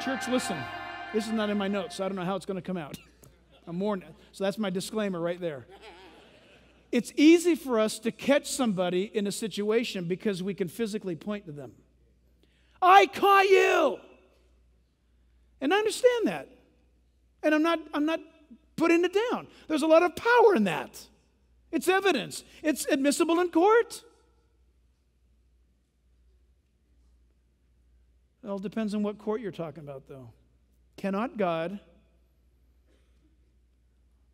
Church, listen. This is not in my notes, so I don't know how it's going to come out. I'm warned. So that's my disclaimer right there. It's easy for us to catch somebody in a situation because we can physically point to them. I caught you. And I understand that. And I'm not putting it down. There's a lot of power in that. It's evidence. It's admissible in court. It all depends on what court you're talking about, though. Cannot God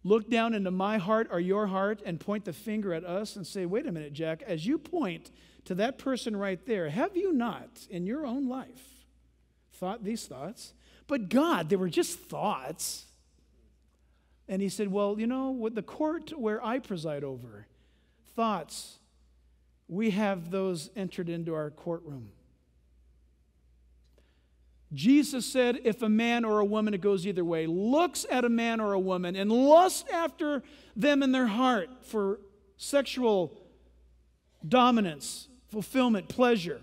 look down into my heart or your heart and point the finger at us and say, wait a minute, Jack, as you point to that person right there, have you not in your own life thought these thoughts? But God, they were just thoughts. And he said, well, you know, with the court where I preside over, thoughts, we have those entered into our courtroom. Jesus said, if a man or a woman, it goes either way, looks at a man or a woman and lusts after them in their heart for sexual dominance, fulfillment, pleasure,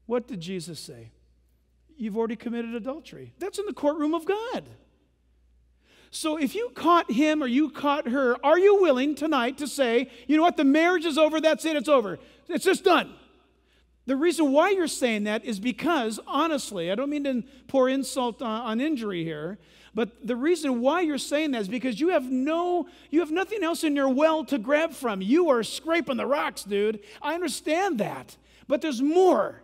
what did Jesus say? You've already committed adultery. That's in the courtroom of God. So if you caught him or you caught her, are you willing tonight to say, you know what, the marriage is over, that's it, it's over. It's just done. The reason why you're saying that is because, honestly, I don't mean to pour insult on injury here, but the reason why you're saying that is because you have nothing else in your well to grab from. You are scraping the rocks, dude. I understand that. But there's more.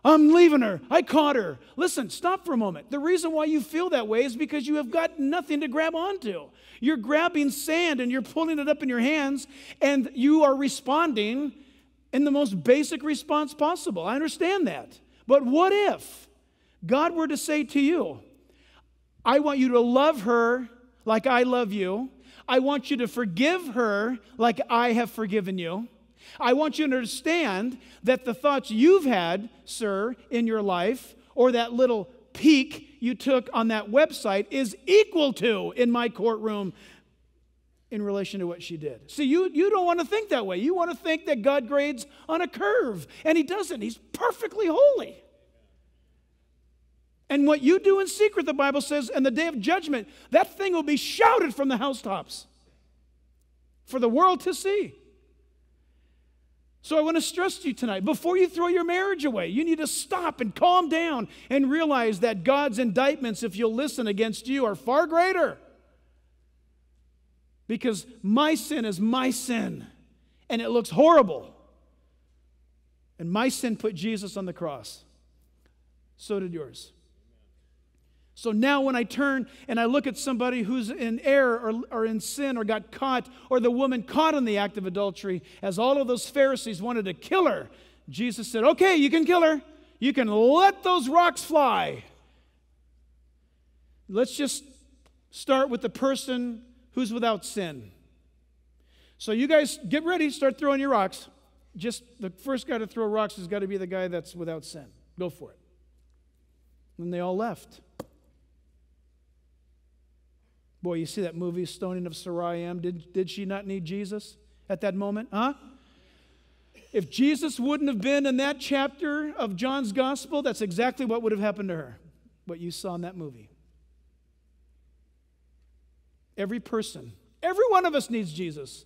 I'm leaving her. I caught her. Listen, stop for a moment. The reason why you feel that way is because you have got nothing to grab onto. You're grabbing sand and you're pulling it up in your hands and you are responding in the most basic response possible. I understand that. But what if God were to say to you, I want you to love her like I love you. I want you to forgive her like I have forgiven you. I want you to understand that the thoughts you've had, sir, in your life, or that little peek you took on that website is equal to in my courtroom in relation to what she did. See, you don't want to think that way. You want to think that God grades on a curve, and he doesn't. He's perfectly holy. And what you do in secret, the Bible says, in the day of judgment, that thing will be shouted from the housetops for the world to see. So I want to stress to you tonight, before you throw your marriage away, you need to stop and calm down and realize that God's indictments, if you'll listen, against you are far greater. Because my sin is my sin, and it looks horrible. And my sin put Jesus on the cross. So did yours. So now when I turn and I look at somebody who's in error or in sin or got caught, or the woman caught in the act of adultery, as all of those Pharisees wanted to kill her, Jesus said, okay, you can kill her. You can let those rocks fly. Let's just start with the person who's without sin. So you guys get ready, start throwing your rocks. Just the first guy to throw rocks has got to be the guy that's without sin. Go for it. And they all left. Boy, you see that movie, Stoning of Sarai. Did she not need Jesus at that moment? Huh? If Jesus wouldn't have been in that chapter of John's gospel, that's exactly what would have happened to her. What you saw in that movie. Every person, every one of us needs Jesus.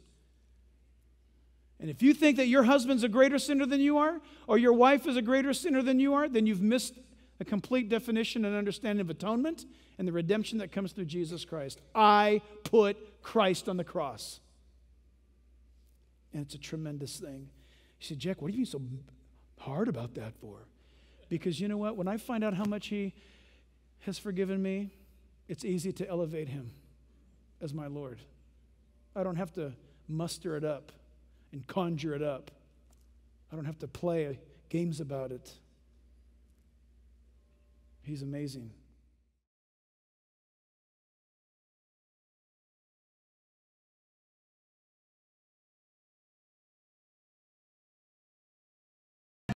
And if you think that your husband's a greater sinner than you are, or your wife is a greater sinner than you are, then you've missed a complete definition and understanding of atonement and the redemption that comes through Jesus Christ. I put Christ on the cross. And it's a tremendous thing. You say, Jack, what are you being so hard about that for? Because you know what? When I find out how much he has forgiven me, it's easy to elevate him as my Lord. I don't have to muster it up and conjure it up. I don't have to play games about it. He's amazing.